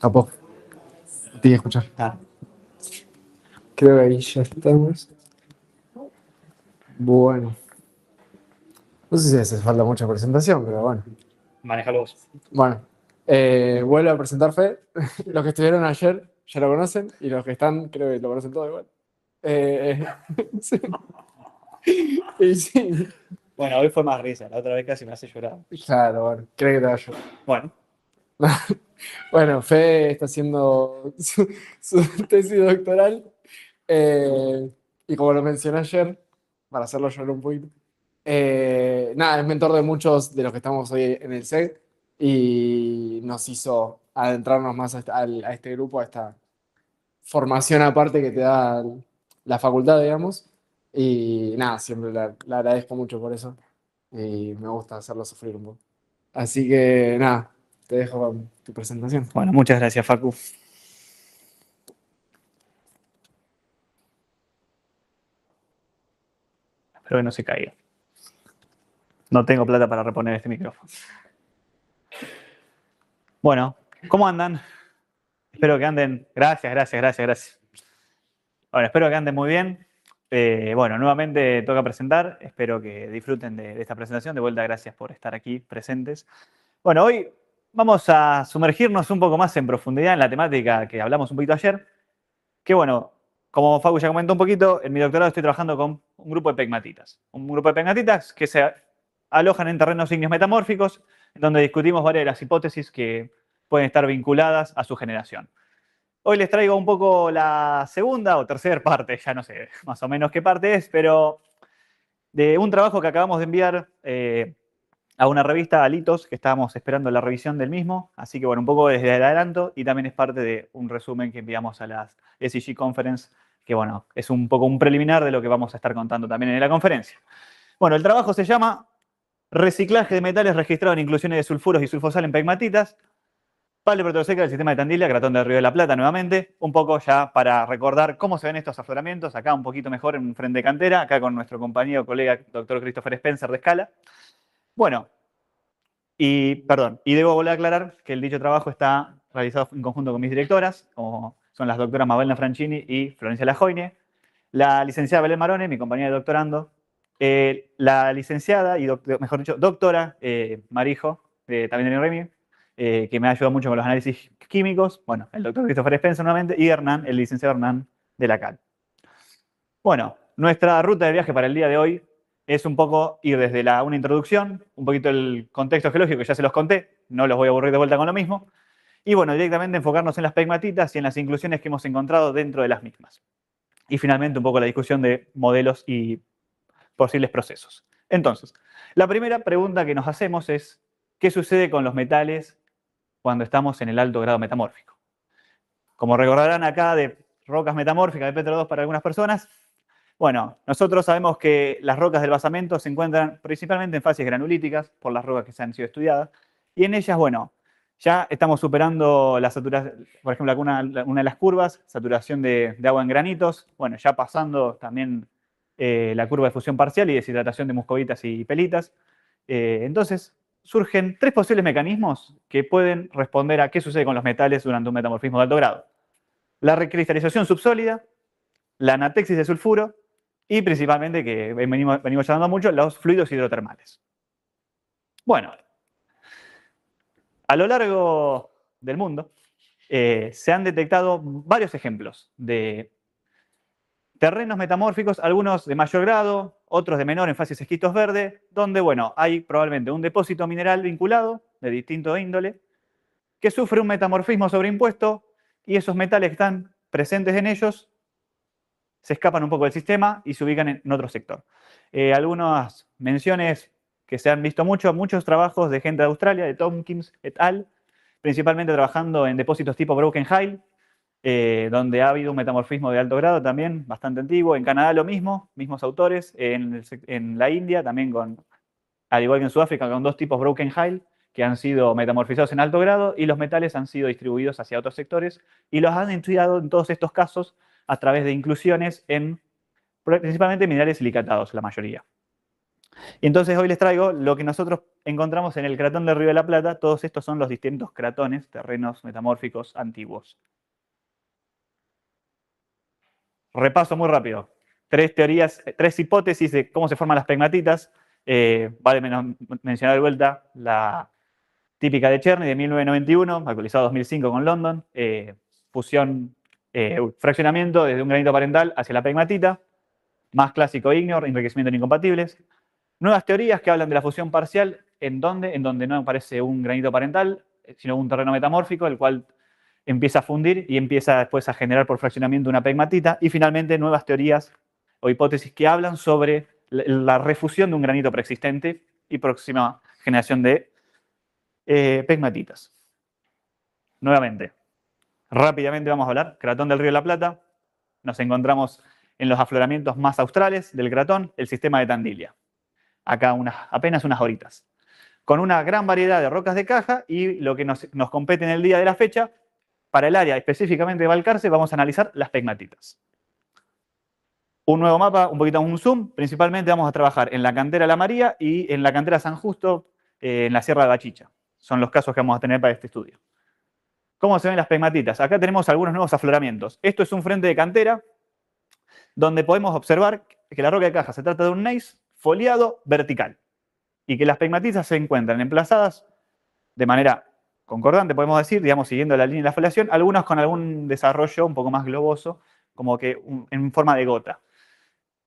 Capó. Tiene que escuchar. Ah, Creo que ahí ya estamos. Bueno. No sé si hace falta mucha presentación, pero bueno. manéjalo vos. Bueno. Vuelvo a presentar Fe. Los que estuvieron ayer ya lo conocen. Y los que están, creo que lo conocen todo igual. Sí. Y sí. Bueno, hoy fue más risa, la otra vez casi me hace llorar. Claro, bueno. Creo que te va a ayudar. Bueno, Bueno, Fe está haciendo su tesis doctoral. Y como lo mencioné ayer, para hacerlo llorar un poquito, nada, es mentor de muchos de los que estamos hoy en el SEC y nos hizo adentrarnos más a este grupo, a esta formación aparte que te da la facultad, digamos. Y nada, siempre le agradezco mucho por eso y me gusta hacerlo sufrir un poco. Así que nada, te dejo con tu presentación. bueno, muchas gracias, Facu. Espero que no se caiga. No tengo plata para reponer este micrófono. Bueno, ¿cómo andan? Espero que anden. Gracias. Bueno, espero que anden muy bien. Bueno, nuevamente toca presentar. Espero que disfruten de esta presentación. De vuelta, gracias por estar aquí presentes. Bueno, hoy vamos a sumergirnos un poco más en profundidad en la temática que hablamos un poquito ayer. Que bueno, como Facu ya comentó un poquito, en mi doctorado estoy trabajando con un grupo de pegmatitas. Un grupo de pegmatitas que se alojan en terrenos ígneos metamórficos, donde discutimos varias de las hipótesis que pueden estar vinculadas a su generación. Hoy les traigo un poco la segunda o tercera parte, ya no sé más o menos qué parte es, pero de un trabajo que acabamos de enviar a una revista, Alitos, que estábamos esperando la revisión del mismo. Así que bueno, un poco desde el adelanto y también es parte de un resumen que enviamos a las SEG Conference, que bueno, es un poco un preliminar de lo que vamos a estar contando también en la conferencia. Bueno, el trabajo se llama Reciclaje de metales registrado en inclusiones de sulfuros y sulfosal en pegmatitas. Paleoprotoseca del sistema de Tandila, Cratón del Río de la Plata nuevamente. Un poco ya para recordar cómo se ven estos afloramientos. Acá un poquito mejor en frente de cantera, acá con nuestro compañero, colega, doctor Christopher Spencer de Escala. Bueno, y debo volver a aclarar que el dicho trabajo está realizado en conjunto con mis directoras, como son las doctoras Mabelna Franchini y Florencia Lajoine, la licenciada Belén Marone, mi compañera de doctorando, la licenciada y, mejor dicho, doctora Marijo, también de Remy, que me ha ayudado mucho con los análisis químicos, bueno, el doctor Christopher Spencer nuevamente, y Hernán, el licenciado Hernán de la CAL. Bueno, nuestra ruta de viaje para el día de hoy es un poco ir desde una introducción, un poquito el contexto geológico que ya se los conté, no los voy a aburrir de vuelta con lo mismo, y bueno, directamente enfocarnos en las pegmatitas y en las inclusiones que hemos encontrado dentro de las mismas. Y finalmente un poco la discusión de modelos y posibles procesos. Entonces, la primera pregunta que nos hacemos es, ¿qué sucede con los metales cuando estamos en el alto grado metamórfico? Como recordarán acá de rocas metamórficas de Petro 2 para algunas personas, bueno, nosotros sabemos que las rocas del basamento se encuentran principalmente en fases granulíticas, por las rocas que se han sido estudiadas, y en ellas, bueno, ya estamos superando la saturación, por ejemplo, una de las curvas, saturación de agua en granitos, bueno, ya pasando también la curva de fusión parcial y deshidratación de muscovitas y pelitas. Entonces, surgen tres posibles mecanismos que pueden responder a qué sucede con los metales durante un metamorfismo de alto grado. La recristalización subsólida, la anatexis de sulfuro y principalmente, que venimos llamando mucho, los fluidos hidrotermales. Bueno, a lo largo del mundo se han detectado varios ejemplos de terrenos metamórficos, algunos de mayor grado, otros de menor en fases esquistos verde, donde, bueno, hay probablemente un depósito mineral vinculado de distinto índole que sufre un metamorfismo sobreimpuesto y esos metales que están presentes en ellos se escapan un poco del sistema y se ubican en otro sector. Algunas menciones que se han visto muchos trabajos de gente de Australia, de Tompkins et al., principalmente trabajando en depósitos tipo Broken Hill, donde ha habido un metamorfismo de alto grado también, bastante antiguo. En Canadá lo mismo, mismos autores. En la India también, al igual que en Sudáfrica, con dos tipos Broken Hill que han sido metamorfizados en alto grado y los metales han sido distribuidos hacia otros sectores y los han estudiado en todos estos casos a través de inclusiones en principalmente minerales silicatados, la mayoría. Y entonces hoy les traigo lo que nosotros encontramos en el cratón del Río de la Plata. Todos estos son los distintos cratones, terrenos metamórficos antiguos. Repaso muy rápido. Tres teorías, tres hipótesis de cómo se forman las pegmatitas. Vale mencionar de vuelta la típica de Cherny de 1991, actualizado 2005 con London. Fusión, fraccionamiento desde un granito parental hacia la pegmatita. Más clásico ígneo, enriquecimiento en incompatibles. Nuevas teorías que hablan de la fusión parcial, ¿en dónde? En donde no aparece un granito parental, sino un terreno metamórfico, el cual empieza a fundir y empieza después a generar por fraccionamiento una pegmatita. Y finalmente nuevas teorías o hipótesis que hablan sobre la refusión de un granito preexistente y próxima generación de pegmatitas. Nuevamente, rápidamente vamos a hablar. Cratón del Río de la Plata. Nos encontramos en los afloramientos más australes del cratón, el sistema de Tandilia. Acá apenas unas horitas. Con una gran variedad de rocas de caja y lo que nos compete en el día de la fecha, para el área específicamente de Balcarce, vamos a analizar las pegmatitas. Un nuevo mapa, un poquito un zoom. Principalmente vamos a trabajar en la cantera La María y en la cantera San Justo, en la Sierra de Bachicha. Son los casos que vamos a tener para este estudio. ¿Cómo se ven las pegmatitas? Acá tenemos algunos nuevos afloramientos. Esto es un frente de cantera donde podemos observar que la roca de caja se trata de un gneiss foliado vertical y que las pegmatitas se encuentran emplazadas de manera concordante, podemos decir, digamos, siguiendo la línea de la foliación, algunas con algún desarrollo un poco más globoso, como que en forma de gota.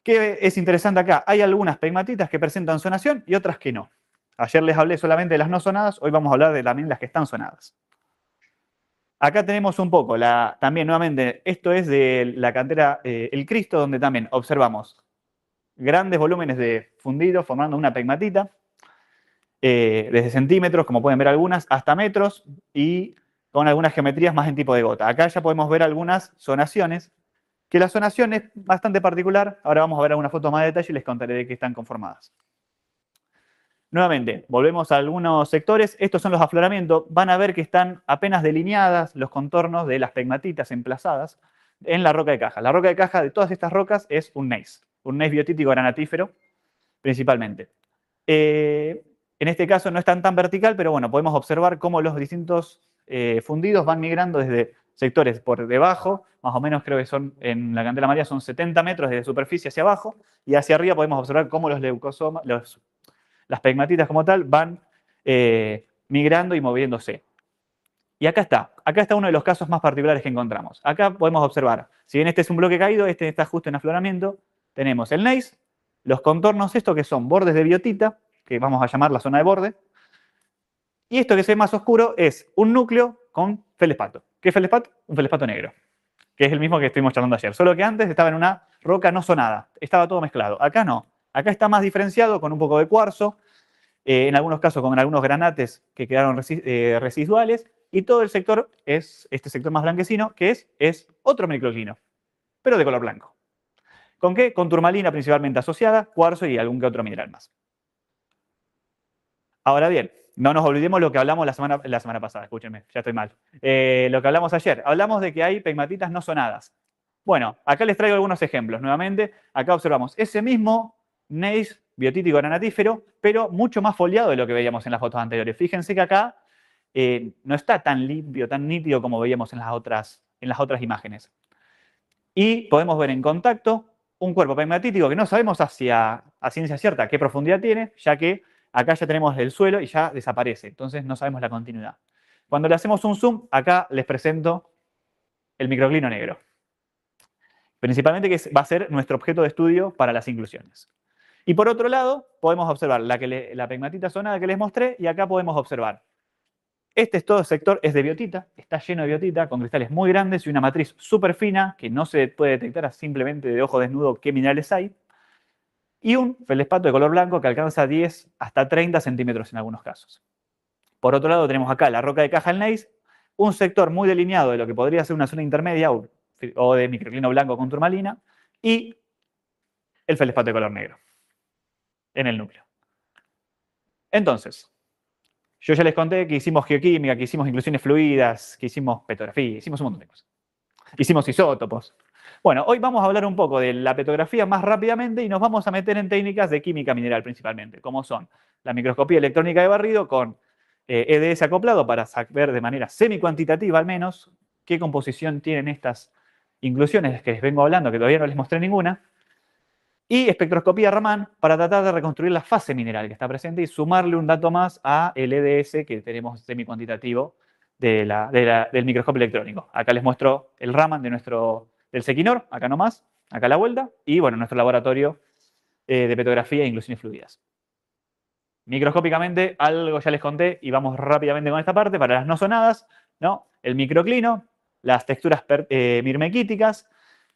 ¿Qué es interesante acá? Hay algunas pegmatitas que presentan zonación y otras que no. Ayer les hablé solamente de las no zonadas, hoy vamos a hablar de también las que están zonadas. Acá tenemos un poco, también nuevamente, esto es de la cantera El Cristo, donde también observamos grandes volúmenes de fundido formando una pegmatita, desde centímetros, como pueden ver algunas, hasta metros, y con algunas geometrías más en tipo de gota. Acá ya podemos ver algunas zonaciones, que la zonación es bastante particular. Ahora vamos a ver algunas fotos más de detalle y les contaré de qué están conformadas. Nuevamente, volvemos a algunos sectores. Estos son los afloramientos. Van a ver que están apenas delineadas los contornos de las pegmatitas emplazadas en la roca de caja. La roca de caja de todas estas rocas es un gneiss biotítico granatífero, principalmente. En este caso no es tan vertical, pero bueno, podemos observar cómo los distintos fundidos van migrando desde sectores por debajo, más o menos creo que son, en la cantera María son 70 metros de superficie hacia abajo, y hacia arriba podemos observar cómo los leucosomas, las pegmatitas como tal, van migrando y moviéndose. Y acá está uno de los casos más particulares que encontramos. Acá podemos observar, si bien este es un bloque caído, este está justo en afloramiento, tenemos el gneiss, los contornos, esto que son bordes de biotita, que vamos a llamar la zona de borde, y esto que se ve más oscuro es un núcleo con felespato. ¿Qué es felespato? Un felespato negro, que es el mismo que estuvimos charlando ayer, solo que antes estaba en una roca no zonada, estaba todo mezclado. Acá no, acá está más diferenciado con un poco de cuarzo, en algunos casos con algunos granates que quedaron residuales, y todo el sector es este sector más blanquecino, que es otro microclino, pero de color blanco. ¿Con qué? Con turmalina principalmente asociada, cuarzo y algún que otro mineral más. Ahora bien, no nos olvidemos lo que hablamos la semana pasada, escúchenme, ya estoy mal. Lo que hablamos ayer, hablamos de que hay pegmatitas no zonadas. Bueno, acá les traigo algunos ejemplos. Nuevamente, acá observamos ese mismo gneiss biotítico granatífero, pero mucho más foliado de lo que veíamos en las fotos anteriores. Fíjense que acá no está tan limpio, tan nítido como veíamos en las otras imágenes. Y podemos ver en contacto un cuerpo pegmatítico que no sabemos a ciencia cierta qué profundidad tiene, ya que acá ya tenemos el suelo y ya desaparece, entonces no sabemos la continuidad. Cuando le hacemos un zoom, acá les presento el microclino negro. Principalmente que va a ser nuestro objeto de estudio para las inclusiones. Y por otro lado, podemos observar la pegmatita zonada que les mostré, y acá podemos observar. Este es todo el sector, es de biotita, está lleno de biotita, con cristales muy grandes y una matriz súper fina, que no se puede detectar simplemente de ojo desnudo qué minerales hay. Y un felespato de color blanco que alcanza 10 hasta 30 centímetros en algunos casos. Por otro lado, tenemos acá la roca de caja del gneiss, un sector muy delineado de lo que podría ser una zona intermedia o de microclino blanco con turmalina, y el felespato de color negro en el núcleo. Entonces, yo ya les conté que hicimos geoquímica, que hicimos inclusiones fluidas, que hicimos petrografía, hicimos un montón de cosas. Hicimos isótopos. Bueno, hoy vamos a hablar un poco de la petrografía más rápidamente y nos vamos a meter en técnicas de química mineral principalmente, como son la microscopía electrónica de barrido con EDS acoplado para saber de manera semi-cuantitativa al menos qué composición tienen estas inclusiones que les vengo hablando, que todavía no les mostré ninguna, y espectroscopía Raman para tratar de reconstruir la fase mineral que está presente y sumarle un dato más a el EDS que tenemos semi-cuantitativo del microscopio electrónico. Acá les muestro el Raman del Sequinor, acá nomás, acá a la vuelta, y bueno, nuestro laboratorio de petrografía e inclusiones fluidas. Microscópicamente, algo ya les conté y vamos rápidamente con esta parte, para las no sonadas, ¿no? El microclino, las texturas mirmequíticas,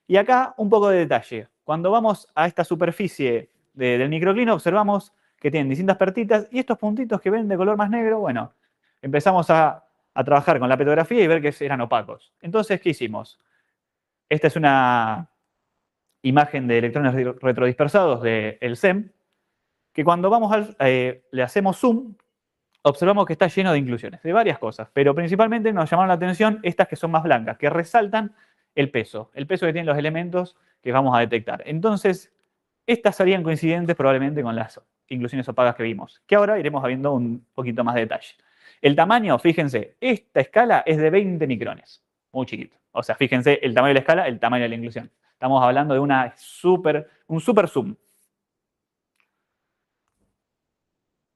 y acá un poco de detalle. Cuando vamos a esta superficie del microclino, observamos que tienen distintas pertitas y estos puntitos que ven de color más negro, bueno, empezamos a trabajar con la petrografía y ver que eran opacos. Entonces, ¿qué hicimos? Esta es una imagen de electrones retrodispersados del SEM, que cuando le hacemos zoom, observamos que está lleno de inclusiones, de varias cosas, pero principalmente nos llamaron la atención estas que son más blancas, que resaltan el peso que tienen los elementos que vamos a detectar. Entonces, estas serían coincidentes probablemente con las inclusiones opacas que vimos, que ahora iremos viendo un poquito más de detalle. El tamaño, fíjense, esta escala es de 20 micrones, muy chiquito. O sea, fíjense el tamaño de la escala, el tamaño de la inclusión. Estamos hablando de un super zoom.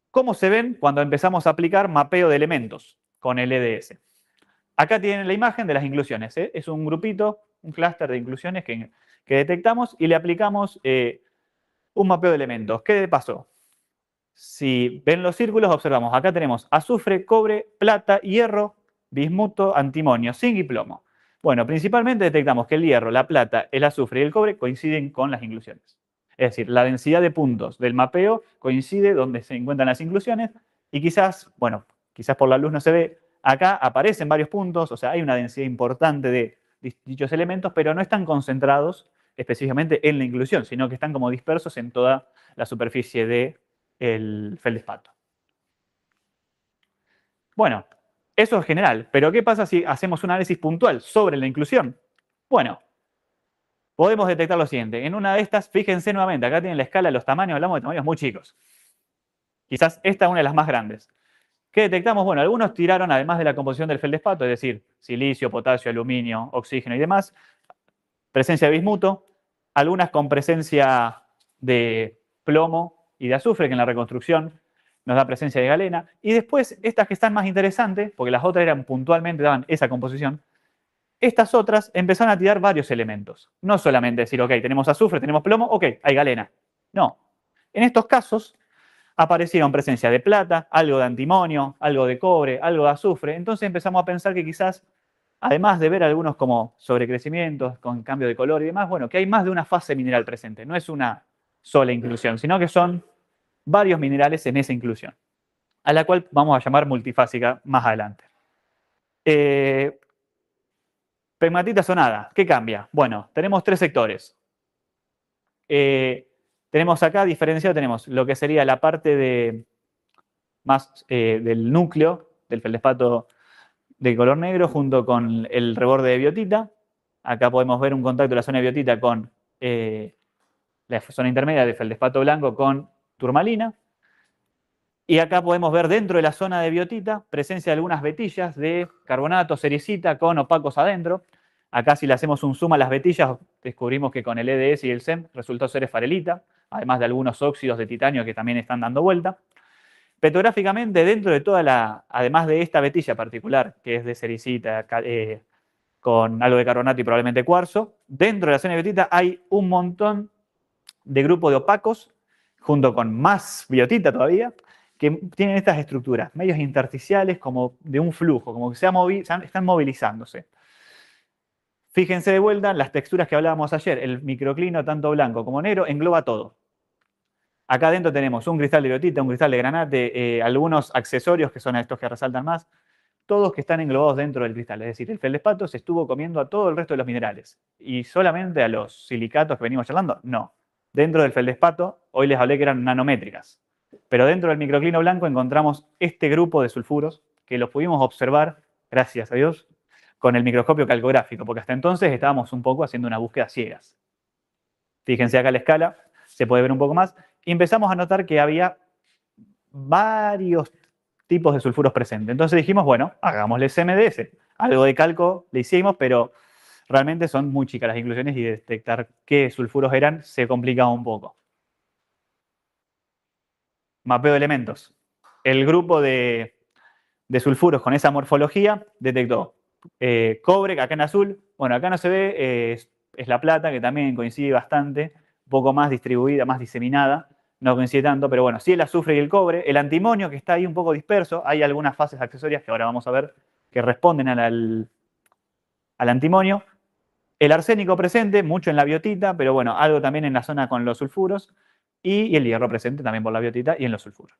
¿Cómo se ven cuando empezamos a aplicar mapeo de elementos con el EDS? Acá tienen la imagen de las inclusiones. Es un grupito, un clúster de inclusiones que detectamos y le aplicamos un mapeo de elementos. ¿Qué pasó? Si ven los círculos, observamos, acá tenemos azufre, cobre, plata, hierro, bismuto, antimonio, zinc y plomo. Bueno, principalmente detectamos que el hierro, la plata, el azufre y el cobre coinciden con las inclusiones. Es decir, la densidad de puntos del mapeo coincide donde se encuentran las inclusiones y quizás, bueno, quizás por la luz no se ve, acá aparecen varios puntos, o sea, hay una densidad importante de dichos elementos, pero no están concentrados específicamente en la inclusión, sino que están como dispersos en toda la superficie del feldespato. Bueno, eso es general, pero ¿qué pasa si hacemos un análisis puntual sobre la inclusión? Bueno, podemos detectar lo siguiente. En una de estas, fíjense nuevamente, acá tienen la escala de los tamaños, hablamos de tamaños muy chicos. Quizás esta es una de las más grandes. ¿Qué detectamos? Bueno, algunos tiraron, además de la composición del feldespato, es decir, silicio, potasio, aluminio, oxígeno y demás, presencia de bismuto, algunas con presencia de plomo y de azufre, que en la reconstrucción nos da presencia de galena, y después estas que están más interesantes, porque las otras eran puntualmente, daban esa composición, estas otras empezaron a tirar varios elementos. No solamente decir, ok, tenemos azufre, tenemos plomo, ok, hay galena. No. En estos casos aparecieron presencia de plata, algo de antimonio, algo de cobre, algo de azufre. Entonces empezamos a pensar que quizás, además de ver algunos como sobrecrecimientos con cambio de color y demás, bueno, que hay más de una fase mineral presente. No es una sola inclusión, sino que son varios minerales en esa inclusión, a la cual vamos a llamar multifásica más adelante. Pegmatita sonada, ¿qué cambia? Bueno, tenemos tres sectores. Tenemos acá diferenciado, tenemos lo que sería la parte más del núcleo del feldespato de color negro junto con el reborde de biotita. Acá podemos ver un contacto de la zona de biotita con la zona intermedia del feldespato blanco con turmalina. Y acá podemos ver dentro de la zona de biotita presencia de algunas vetillas de carbonato, sericita con opacos adentro. Acá si le hacemos un zoom a las vetillas, descubrimos que con el EDS y el SEM resultó ser esfarelita, además de algunos óxidos de titanio que también están dando vuelta. Petrográficamente, dentro de además de esta vetilla particular, que es de sericita, con algo de carbonato y probablemente cuarzo, dentro de la zona de biotita hay un montón de grupos de opacos, junto con más biotita todavía, que tienen estas estructuras, medios intersticiales como de un flujo, como que están movilizándose. Fíjense de vuelta, las texturas que hablábamos ayer, el microclino tanto blanco como negro engloba todo. Acá adentro tenemos un cristal de biotita, un cristal de granate, algunos accesorios que son estos que resaltan más, todos que están englobados dentro del cristal. Es decir, el feldespato se estuvo comiendo a todo el resto de los minerales. ¿Y solamente a los silicatos que venimos charlando? No. Dentro del feldespato, hoy les hablé que eran nanométricas. Pero dentro del microclino blanco encontramos este grupo de sulfuros que los pudimos observar, gracias a Dios, con el microscopio calcográfico, porque hasta entonces estábamos un poco haciendo una búsqueda ciegas. Fíjense acá la escala, se puede ver un poco más, y empezamos a notar que había varios tipos de sulfuros presentes. Entonces dijimos, bueno, hagámosle CMDS. Algo de calco le hicimos, pero realmente son muy chicas las inclusiones y detectar qué sulfuros eran se complicaba un poco. Mapeo de elementos. El grupo de sulfuros con esa morfología detectó cobre, acá en azul. Bueno, acá no se ve, es la plata, que también coincide bastante, un poco más distribuida, más diseminada. No coincide tanto, pero bueno, sí el azufre y el cobre. El antimonio, que está ahí un poco disperso. Hay algunas fases accesorias que ahora vamos a ver que responden al antimonio. El arsénico presente, mucho en la biotita, pero bueno, algo también en la zona con los sulfuros. Y el hierro presente también por la biotita y en los sulfuros.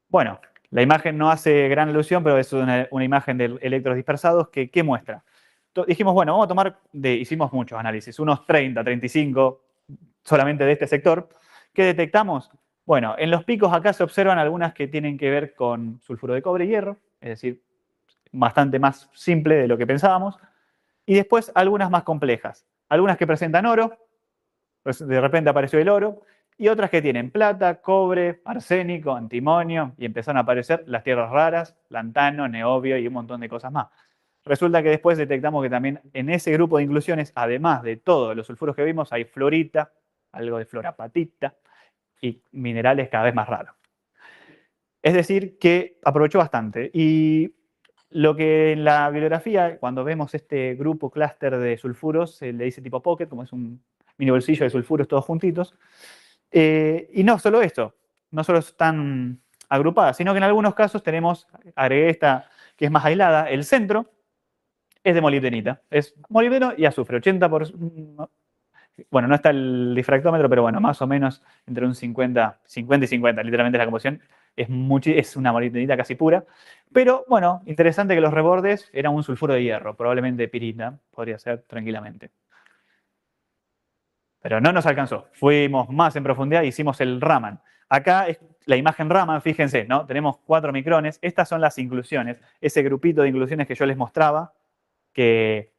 Bueno, la imagen no hace gran alusión, pero es una imagen de electrones dispersados que ¿qué muestra? Dijimos, bueno, vamos a tomar, hicimos muchos análisis, unos 30, 35, solamente de este sector. ¿Qué detectamos? Bueno, en los picos acá se observan algunas que tienen que ver con sulfuro de cobre y hierro, es decir, bastante más simple de lo que pensábamos. Y después algunas más complejas. Algunas que presentan oro, pues de repente apareció el oro, y otras que tienen plata, cobre, arsénico, antimonio, y empezaron a aparecer las tierras raras, lantano, neobio y un montón de cosas más. Resulta que después detectamos que también en ese grupo de inclusiones, además de todos los sulfuros que vimos, hay fluorita, algo de fluorapatita y minerales cada vez más raros. Es decir, que aprovechó bastante. Y lo que en la bibliografía, cuando vemos este grupo clúster de sulfuros, se le dice tipo pocket, como es un mini bolsillo de sulfuros todos juntitos. Y no solo esto, no solo están agrupadas, sino que en algunos casos tenemos, agregué esta que es más aislada, el centro es de molibdenita, es molibdeno y azufre, 80%, bueno, no está el difractómetro, pero bueno, más o menos entre un 50 y 50, literalmente la composición es una molibdenita casi pura. Pero bueno, interesante que los rebordes eran un sulfuro de hierro, probablemente pirita, podría ser tranquilamente. Pero no nos alcanzó. Fuimos más en profundidad e hicimos el Raman. Acá es la imagen Raman, fíjense, ¿no? Tenemos 4 micrones. Estas son las inclusiones, ese grupito de inclusiones que yo les mostraba, que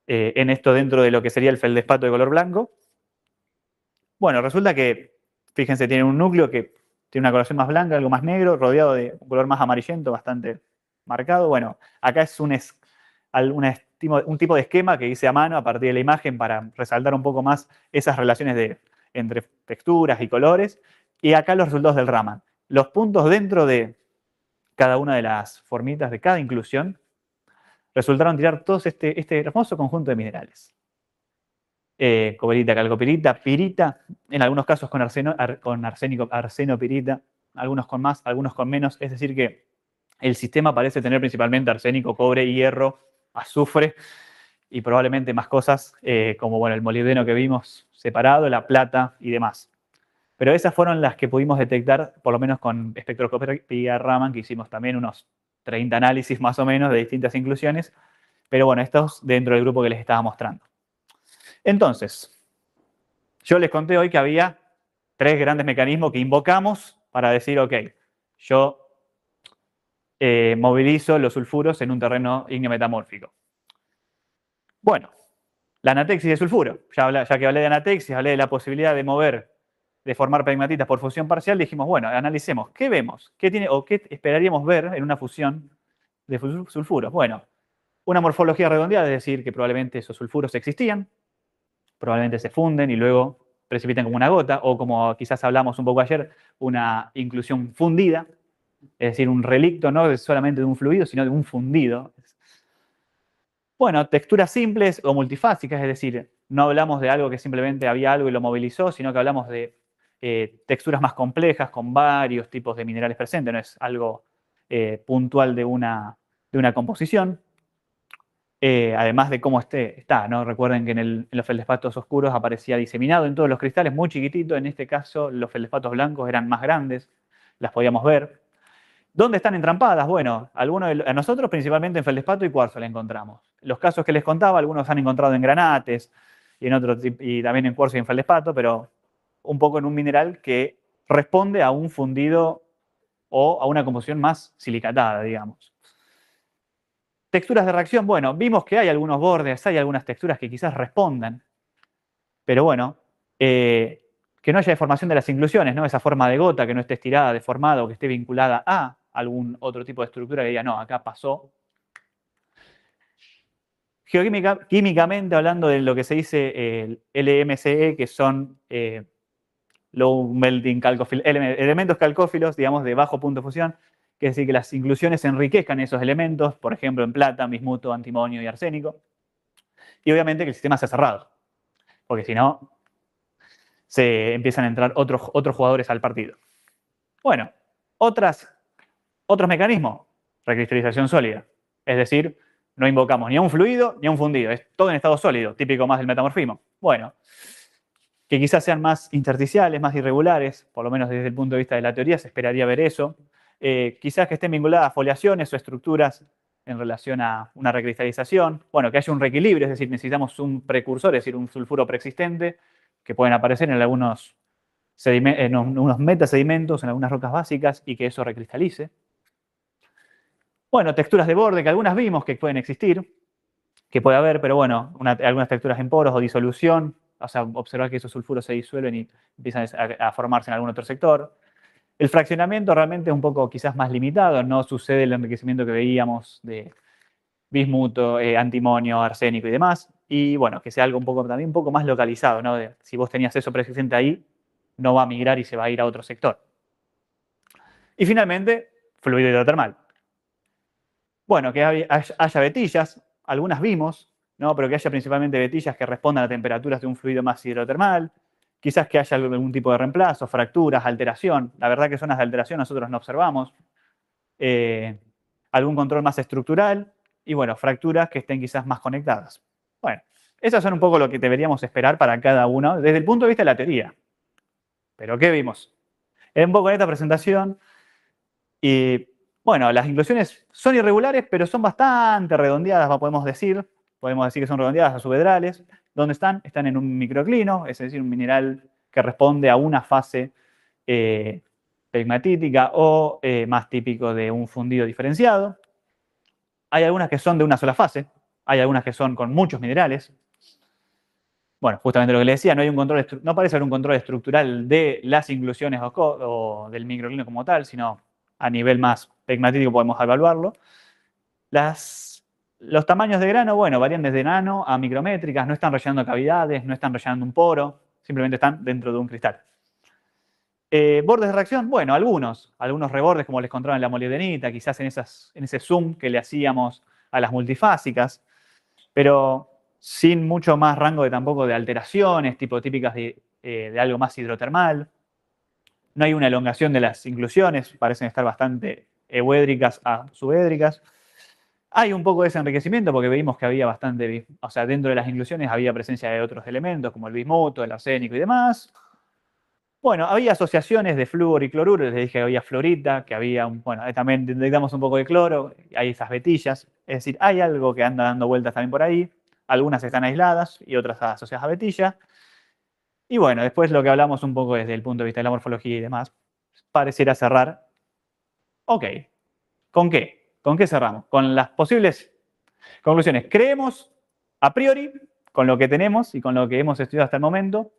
en esto dentro de lo que sería el feldespato de color blanco. Bueno, resulta que, fíjense, tiene un núcleo que tiene una coloración más blanca, algo más negro, rodeado de un color más amarillento, bastante marcado. Bueno, acá es un tipo de esquema que hice a mano a partir de la imagen para resaltar un poco más esas relaciones entre texturas y colores. Y acá los resultados del Raman. Los puntos dentro de cada una de las formitas de cada inclusión resultaron tirar todos este hermoso conjunto de minerales. Cobalita, calcopirita, pirita, en algunos casos con arsénico, arsenopirita, algunos con más, algunos con menos. Es decir que el sistema parece tener principalmente arsénico, cobre, hierro, azufre y probablemente más cosas como bueno, el molibdeno que vimos separado, la plata y demás. Pero esas fueron las que pudimos detectar, por lo menos con espectroscopía Raman, que hicimos también unos 30 análisis más o menos de distintas inclusiones. Pero bueno, estos dentro del grupo que les estaba mostrando. Entonces, yo les conté hoy que había 3 grandes mecanismos que invocamos para decir, ok, yo movilizo los sulfuros en un terreno ígneo metamórfico. Bueno, la anatexis de sulfuro. Ya que hablé de anatexis, hablé de la posibilidad de mover, de formar pegmatitas por fusión parcial, dijimos, bueno, analicemos, ¿qué vemos? ¿Qué tiene o qué esperaríamos ver en una fusión de sulfuros? Bueno, una morfología redondeada, es decir, que probablemente esos sulfuros existían, probablemente se funden y luego precipitan como una gota, o como quizás hablamos un poco ayer, una inclusión fundida, es decir, un relicto no solamente de un fluido, sino de un fundido. Bueno, texturas simples o multifásicas, es decir, no hablamos de algo que simplemente había algo y lo movilizó, sino que hablamos de texturas más complejas con varios tipos de minerales presentes, no es algo puntual de una composición. Además de cómo está, ¿no? Recuerden que en los feldespatos oscuros aparecía diseminado en todos los cristales, muy chiquitito. En este caso, los feldespatos blancos eran más grandes, las podíamos ver. ¿Dónde están entrampadas? Bueno, a nosotros principalmente en feldespato y cuarzo la encontramos. Los casos que les contaba, algunos han encontrado en granates y también en cuarzo y en feldespato, pero un poco en un mineral que responde a un fundido o a una composición más silicatada, digamos. Texturas de reacción, bueno, vimos que hay algunos bordes, hay algunas texturas que quizás respondan, pero bueno, que no haya deformación de las inclusiones, ¿no? Esa forma de gota que no esté estirada, deformada o que esté vinculada a algún otro tipo de estructura que diga, no, acá pasó. Químicamente, hablando de lo que se dice el LMCE, que son Low Melting Calcófilos, elementos calcófilos, digamos, de bajo punto de fusión, que es decir, que las inclusiones enriquezcan esos elementos, por ejemplo, en plata, bismuto, antimonio y arsénico. Y obviamente que el sistema sea cerrado, porque si no, se empiezan a entrar otros jugadores al partido. Bueno, otros mecanismos, recristalización sólida. Es decir, no invocamos ni a un fluido ni a un fundido, es todo en estado sólido, típico más del metamorfismo. Bueno, que quizás sean más intersticiales, más irregulares, por lo menos desde el punto de vista de la teoría se esperaría ver eso. Quizás que estén vinculadas a foliaciones o estructuras en relación a una recristalización. Bueno, que haya un reequilibrio, es decir, necesitamos un precursor, es decir, un sulfuro preexistente, que pueden aparecer en algunos unos metasedimentos, en algunas rocas básicas, y que eso recristalice. Bueno, texturas de borde, que algunas vimos que pueden existir, que puede haber, pero bueno, algunas texturas en poros o disolución, o sea, observar que esos sulfuros se disuelven y empiezan a formarse en algún otro sector. El fraccionamiento realmente es un poco quizás más limitado, no sucede el enriquecimiento que veíamos de bismuto, antimonio, arsénico y demás. Y bueno, que sea algo también un poco más localizado, ¿no? Si vos tenías eso preexistente ahí, no va a migrar y se va a ir a otro sector. Y finalmente, fluido hidrotermal. Bueno, que haya vetillas, algunas vimos, ¿no? Pero que haya principalmente vetillas que respondan a temperaturas de un fluido más hidrotermal, quizás que haya algún tipo de reemplazo, fracturas, alteración. La verdad que zonas de alteración nosotros no observamos. Algún control más estructural y, bueno, fracturas que estén quizás más conectadas. Bueno, esas son un poco lo que deberíamos esperar para cada uno desde el punto de vista de la teoría. ¿Pero qué vimos? Un poco en esta presentación y bueno, las inclusiones son irregulares, pero son bastante redondeadas, podemos decir. Podemos decir que son redondeadas a subhedrales. ¿Dónde están? Están en un microclino, es decir, un mineral que responde a una fase pegmatítica o más típico de un fundido diferenciado. Hay algunas que son de una sola fase, hay algunas que son con muchos minerales. Bueno, justamente lo que le decía, no parece haber un control estructural de las inclusiones o del microclino como tal, sino a nivel más pegmatítico podemos evaluarlo. Los tamaños de grano, bueno, varían desde nano a micrométricas, no están rellenando cavidades, no están rellenando un poro, simplemente están dentro de un cristal. Bordes de reacción, bueno, algunos rebordes como les contaron en la molibdenita, quizás en ese zoom que le hacíamos a las multifásicas, pero sin mucho más rango tampoco de alteraciones, tipo típicas de algo más hidrotermal. No hay una elongación de las inclusiones, parecen estar bastante euédricas a subédricas. Hay un poco de ese enriquecimiento porque vimos que había bastante, o sea, dentro de las inclusiones había presencia de otros elementos como el bismuto, el arsénico y demás. Bueno, había asociaciones de flúor y cloruro, les dije que había fluorita, que había, bueno, también detectamos un poco de cloro, hay esas vetillas, es decir, hay algo que anda dando vueltas también por ahí, algunas están aisladas y otras asociadas a vetilla. Y bueno, después lo que hablamos un poco desde el punto de vista de la morfología y demás, pareciera cerrar. Ok, ¿con qué? ¿Con qué cerramos? Con las posibles conclusiones. Creemos, a priori, con lo que tenemos y con lo que hemos estudiado hasta el momento,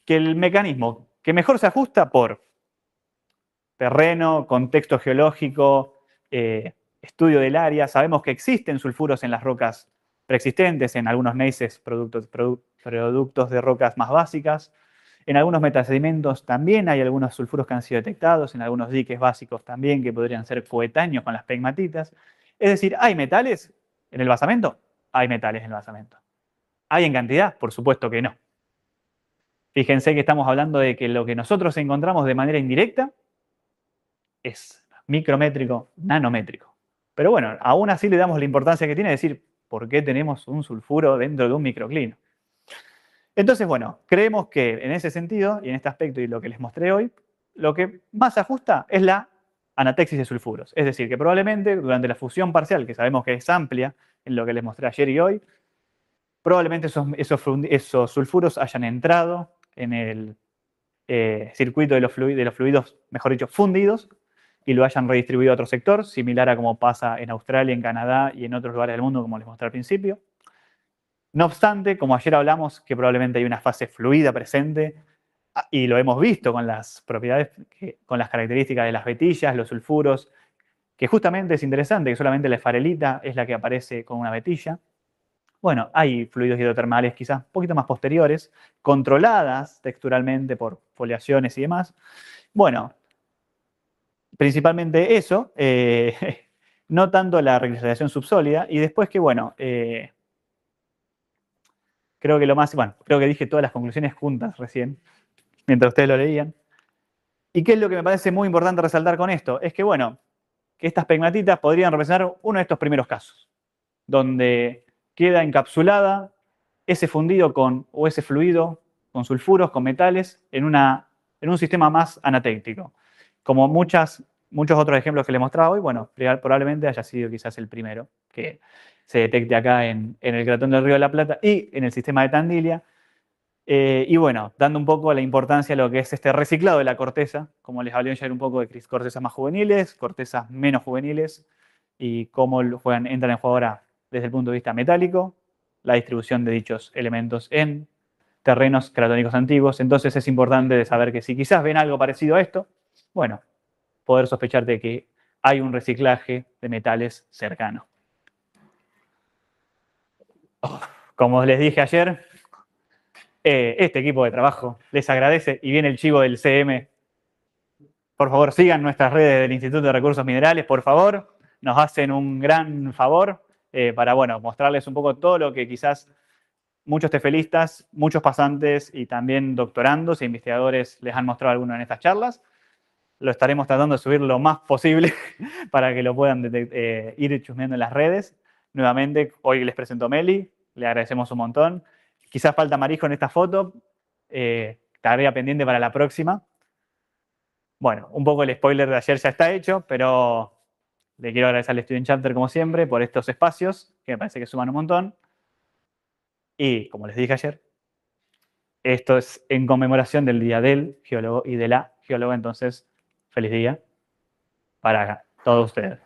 que el mecanismo que mejor se ajusta por terreno, contexto geológico, estudio del área, sabemos que existen sulfuros en las rocas preexistentes, en algunos neises productos de rocas más básicas. En algunos metasedimentos también hay algunos sulfuros que han sido detectados, en algunos diques básicos también que podrían ser coetáneos con las pegmatitas. Es decir, ¿hay metales en el basamento? Hay metales en el basamento. ¿Hay en cantidad? Por supuesto que no. Fíjense que estamos hablando de que lo que nosotros encontramos de manera indirecta es micrométrico, nanométrico. Pero bueno, aún así le damos la importancia que tiene decir por qué tenemos un sulfuro dentro de un microclino. Entonces, bueno, creemos que en ese sentido y en este aspecto y lo que les mostré hoy, lo que más se ajusta es la anatexis de sulfuros. Es decir, que probablemente durante la fusión parcial, que sabemos que es amplia en lo que les mostré ayer y hoy, probablemente esos sulfuros hayan entrado en el circuito de los fluidos, mejor dicho, fundidos, y lo hayan redistribuido a otro sector, similar a como pasa en Australia, en Canadá y en otros lugares del mundo, como les mostré al principio. No obstante, como ayer hablamos, que probablemente hay una fase fluida presente, y lo hemos visto con las propiedades, con las características de las vetillas, los sulfuros, que justamente es interesante que solamente la esfarelita es la que aparece con una vetilla. Bueno, hay fluidos hidrotermales quizás un poquito más posteriores, controladas texturalmente por foliaciones y demás. Bueno, principalmente eso, no tanto la recristalización subsólida, y después que, bueno, creo que lo más, bueno, creo que dije todas las conclusiones juntas recién, mientras ustedes lo leían. ¿Y qué es lo que me parece muy importante resaltar con esto? Es que, bueno, que estas pegmatitas podrían representar uno de estos primeros casos, donde queda encapsulada ese fundido o ese fluido con sulfuros, con metales, en un sistema más anatéctico. Como muchos otros ejemplos que le mostraba hoy, bueno, probablemente haya sido quizás el primero que se detecte acá en el cratón del Río de la Plata y en el sistema de Tandilia. Y bueno, dando un poco la importancia a lo que es este reciclado de la corteza, como les hablé ayer un poco de cortezas más juveniles, cortezas menos juveniles, y cómo entran en juego ahora desde el punto de vista metálico, la distribución de dichos elementos en terrenos cratónicos antiguos. Entonces es importante de saber que si quizás ven algo parecido a esto, bueno, poder sospechar de que hay un reciclaje de metales cercano. Como les dije ayer, este equipo de trabajo les agradece y viene el chivo del CM. Por favor, sigan nuestras redes del Instituto de Recursos Minerales, por favor. Nos hacen un gran favor para, bueno, mostrarles un poco todo lo que quizás muchos tefelistas, muchos pasantes y también doctorandos e investigadores les han mostrado alguno en estas charlas. Lo estaremos tratando de subir lo más posible para que lo puedan ir chusmeando en las redes. Nuevamente, hoy les presento a Meli, le agradecemos un montón. Quizás falta Marijo en esta foto, tarea pendiente para la próxima. Bueno, un poco el spoiler de ayer ya está hecho, pero le quiero agradecer al Student Chapter, como siempre, por estos espacios, que me parece que suman un montón. Y, como les dije ayer, esto es en conmemoración del Día del Geólogo y de la Geóloga, entonces, feliz día para todos ustedes.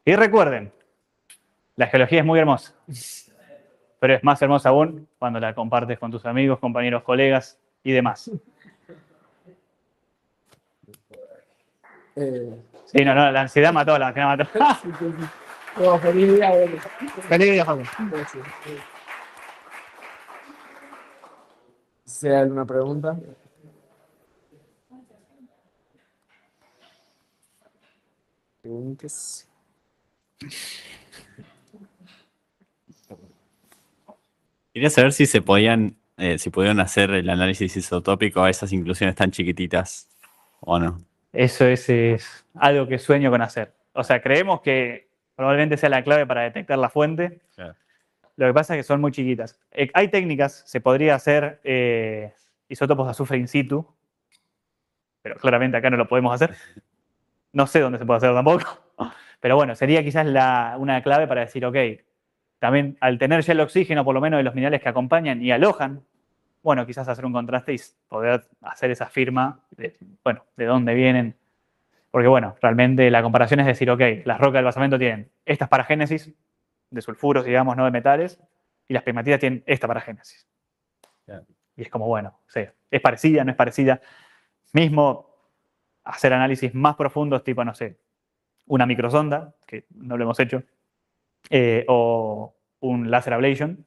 Y recuerden, la geología es muy hermosa, pero es más hermosa aún cuando la compartes con tus amigos, compañeros, colegas y demás. Sí, no, la ansiedad mató, la ansiedad mató. No, feliz día, bueno. Feliz día, Facu. Si hay alguna pregunta. Preguntas. Quería saber si se podían, si pudieron hacer el análisis isotópico a esas inclusiones tan chiquititas o no. Eso es algo que sueño con hacer. O sea, creemos que probablemente sea la clave para detectar la fuente. Claro. Lo que pasa es que son muy chiquitas. Hay técnicas, se podría hacer isótopos de azufre in situ, pero claramente acá no lo podemos hacer. No sé dónde se puede hacer tampoco. Pero bueno, sería quizás una clave para decir, ok, también al tener ya el oxígeno, por lo menos de los minerales que acompañan y alojan, bueno, quizás hacer un contraste y poder hacer esa firma de, bueno, de dónde vienen. Porque bueno, realmente la comparación es decir, ok, las rocas del basamento tienen estas paragénesis de sulfuros, digamos, no de metales, y las pegmatitas tienen esta paragénesis. Claro. Y es como, bueno, sí, es parecida, no es parecida. Mismo hacer análisis más profundos, tipo, no sé, una microsonda, que no lo hemos hecho, o un laser ablation.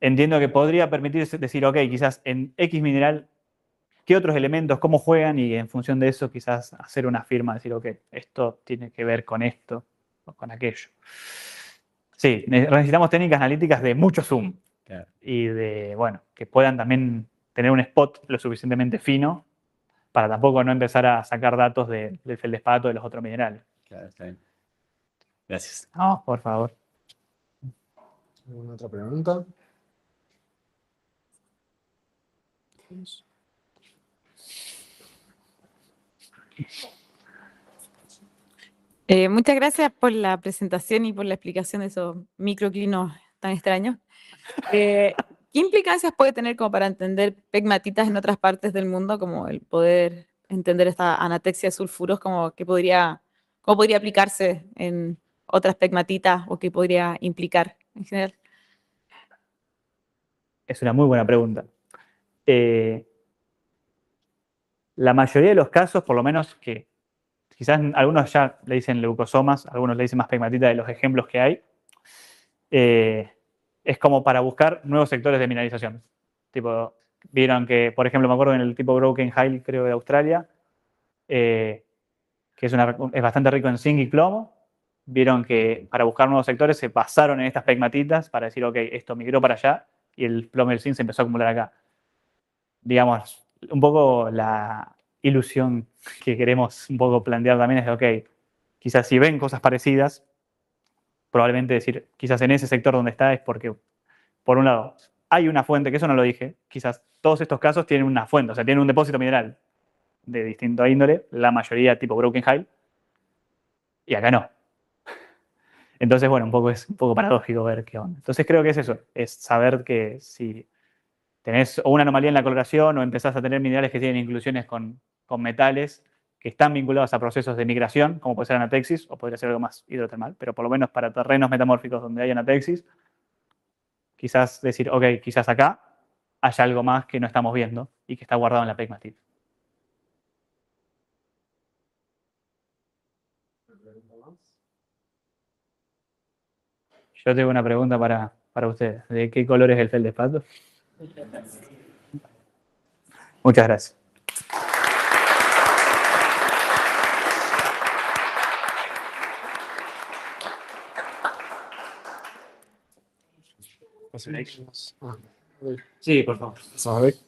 Entiendo que podría permitirse decir, ok, quizás en X mineral, ¿qué otros elementos, cómo juegan? Y en función de eso, quizás hacer una firma, decir, ok, esto tiene que ver con esto o con aquello. Sí, necesitamos técnicas analíticas de mucho zoom. Claro. Y de, bueno, que puedan también tener un spot lo suficientemente fino para tampoco no empezar a sacar datos del feldespato de los otros minerales. Claro, está bien. Gracias. No, por favor. ¿Alguna otra pregunta? Muchas gracias por la presentación y por la explicación de esos microclinos tan extraños. ¿Qué implicancias puede tener como para entender pegmatitas en otras partes del mundo, como el poder entender esta anatexia de sulfuros, como que cómo podría aplicarse en otras pegmatitas o qué podría implicar en general? Es una muy buena pregunta. La mayoría de los casos, por lo menos que quizás algunos ya le dicen leucosomas, algunos le dicen más pegmatita de los ejemplos que hay, es como para buscar nuevos sectores de mineralización. Tipo, vieron que, por ejemplo, me acuerdo en el tipo Broken Hill, creo, de Australia, que es bastante rico en zinc y plomo, vieron que para buscar nuevos sectores se basaron en estas pegmatitas para decir, ok, esto migró para allá y el plomo y el zinc se empezó a acumular acá. Digamos, un poco la ilusión que queremos un poco plantear también es de, ok, quizás si ven cosas parecidas, probablemente decir, quizás en ese sector donde está es porque, por un lado, hay una fuente, que eso no lo dije, quizás todos estos casos tienen una fuente, o sea, tienen un depósito mineral de distinta índole, la mayoría tipo Broken Hill, y acá no. Entonces, bueno, es un poco paradójico ver qué onda. Entonces creo que es eso, es saber que si tenés o una anomalía en la coloración o empezás a tener minerales que tienen inclusiones con metales que están vinculados a procesos de migración, como puede ser anatexis o podría ser algo más hidrotermal, pero por lo menos para terrenos metamórficos donde hay anatexis, quizás decir, ok, quizás acá haya algo más que no estamos viendo y que está guardado en la pegmatita. Yo tengo una pregunta para ustedes. ¿De qué color es el feldespato? Muchas gracias. Pasemos. Sí, por favor. ¿Sabes?